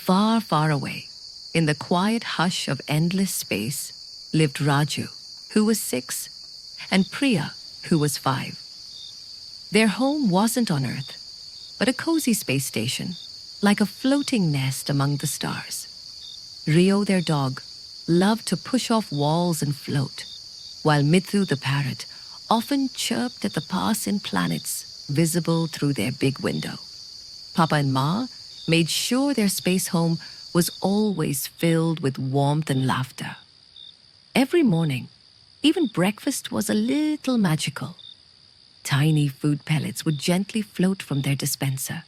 Far, far away, in the quiet hush of endless space, lived Raju, who was 6, and Priya, who was 5. Their home wasn't on Earth, but a cozy space station, like a floating nest among the stars. Rio, their dog, loved to push off walls and float, while Mithu, the parrot, often chirped at the passing planets visible through their big window. Papa and Ma made sure their space home was always filled with warmth and laughter. Every morning, even breakfast was a little magical. Tiny food pellets would gently float from their dispenser,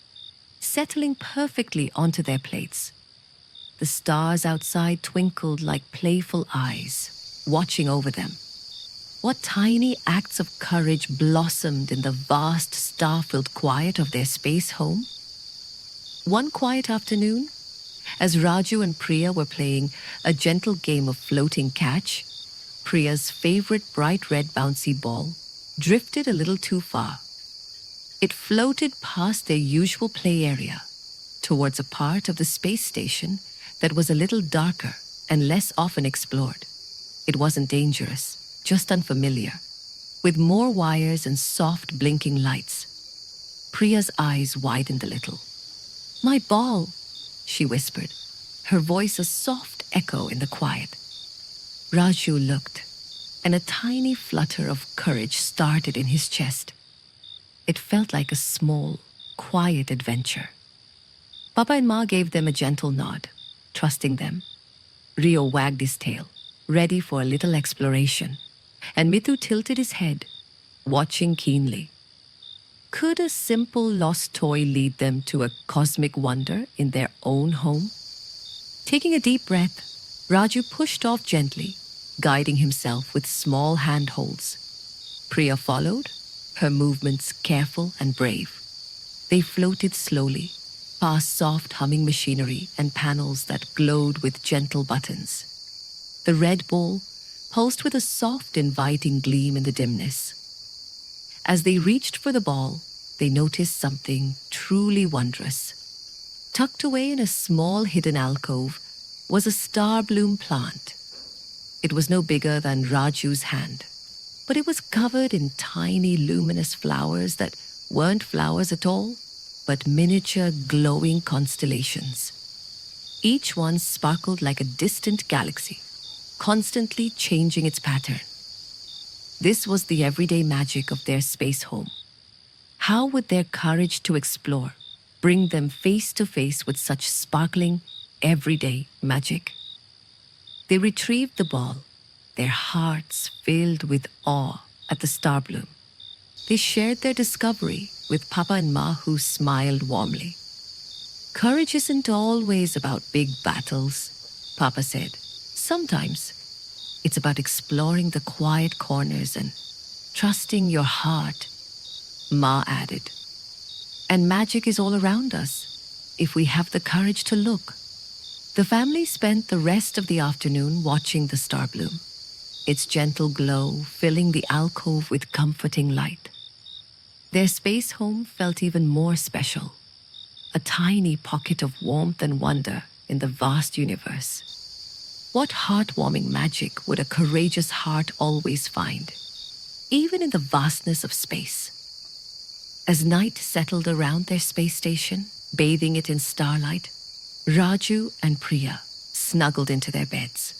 settling perfectly onto their plates. The stars outside twinkled like playful eyes, watching over them. What tiny acts of courage blossomed in the vast star-filled quiet of their space home? One quiet afternoon, as Raju and Priya were playing a gentle game of floating catch, Priya's favorite bright red bouncy ball drifted a little too far. It floated past their usual play area, towards a part of the space station that was a little darker and less often explored. It wasn't dangerous, just unfamiliar, with more wires and soft blinking lights. Priya's eyes widened a little. "My ball," she whispered, her voice a soft echo in the quiet. Raju looked, and a tiny flutter of courage started in his chest. It felt like a small, quiet adventure. Papa and Ma gave them a gentle nod, trusting them. Rio wagged his tail, ready for a little exploration, and Mithu tilted his head, watching keenly. Could a simple lost toy lead them to a cosmic wonder in their own home? Taking a deep breath, Raju pushed off gently, guiding himself with small handholds. Priya followed, her movements careful and brave. They floated slowly, past soft humming machinery and panels that glowed with gentle buttons. The red ball pulsed with a soft, inviting gleam in the dimness. As they reached for the ball, they noticed something truly wondrous. Tucked away in a small hidden alcove was a star bloom plant. It was no bigger than Raju's hand, but it was covered in tiny luminous flowers that weren't flowers at all, but miniature glowing constellations. Each one sparkled like a distant galaxy, constantly changing its pattern. This was the everyday magic of their space home. How would their courage to explore bring them face to face with such sparkling, everyday magic? They retrieved the ball, their hearts filled with awe at the star bloom. They shared their discovery with Papa and Ma, who smiled warmly. "Courage isn't always about big battles," Papa said. "Sometimes it's about exploring the quiet corners and trusting your heart," Ma added. "And magic is all around us, if we have the courage to look." The family spent the rest of the afternoon watching the star bloom, its gentle glow filling the alcove with comforting light. Their space home felt even more special, a tiny pocket of warmth and wonder in the vast universe. What heartwarming magic would a courageous heart always find, even in the vastness of space? As night settled around their space station, bathing it in starlight, Raju and Priya snuggled into their beds.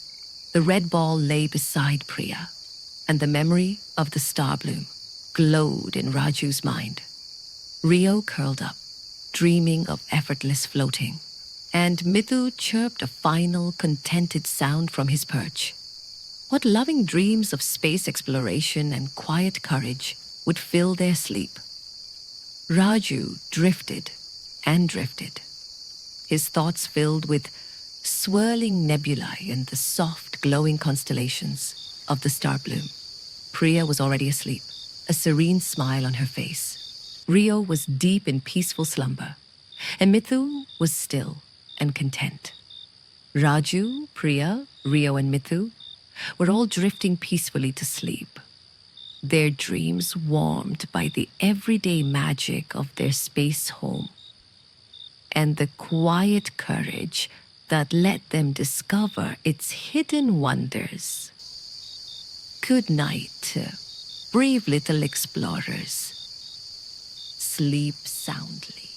The red ball lay beside Priya, and the memory of the star bloom glowed in Raju's mind. Rio curled up, dreaming of effortless floating, and Mithu chirped a final, contented sound from his perch. What loving dreams of space exploration and quiet courage would fill their sleep? Raju drifted and drifted, his thoughts filled with swirling nebulae and the soft, glowing constellations of the star bloom. Priya was already asleep, a serene smile on her face. Rio was deep in peaceful slumber, and Mithu was still and content. Raju, Priya, Rio, and Mithu were all drifting peacefully to sleep, their dreams warmed by the everyday magic of their space home. and the quiet courage that let them discover its hidden wonders. Good night, brave little explorers. Sleep soundly.